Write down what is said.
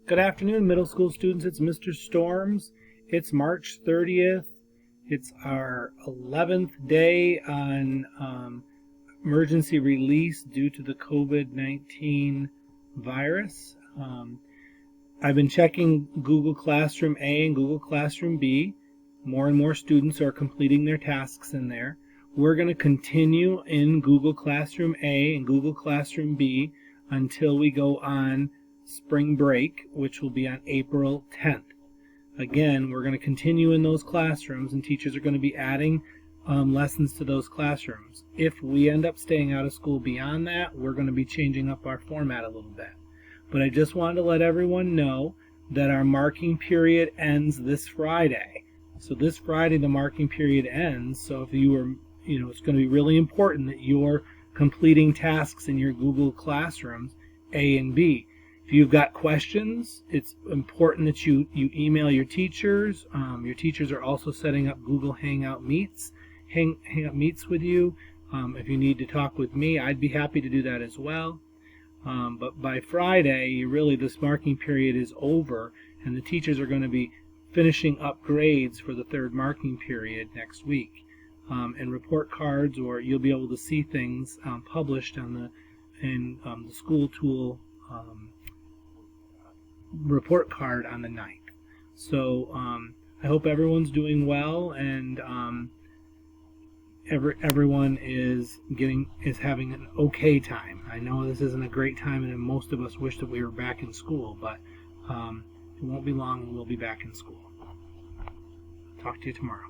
Good afternoon, middle school students. It's Mr. Storms. It's March 30th. It's our 11th day on emergency release due to the COVID-19 virus. I've been checking Google Classroom A and Google Classroom B. More and more students are completing their tasks in there. We're going to continue in Google Classroom A and Google Classroom B until we go on spring break, which will be on April 10th. Again, we're going to continue in those classrooms, and teachers are going to be adding lessons to those classrooms. If we end up staying out of school beyond that, we're going to be changing up our format a little bit. But I just wanted to let everyone know that our marking period ends this Friday. So this Friday the marking period ends. So if you are, it's going to be really important that you're completing tasks in your Google Classrooms A and B. If you've got questions, it's important that you email your teachers. Your teachers are also setting up Google Hangout Meets with you. If you need to talk with me, I'd be happy to do that as well. But by Friday, this marking period is over, and the teachers are going to be finishing up grades for the third marking period next week. And report cards, or you'll be able to see things published on the school tool report card on the 9th. So I hope everyone's doing well, and everyone is having an okay time. I know this isn't a great time, and most of us wish that we were back in school, but it won't be long and we'll be back in school. Talk to you tomorrow.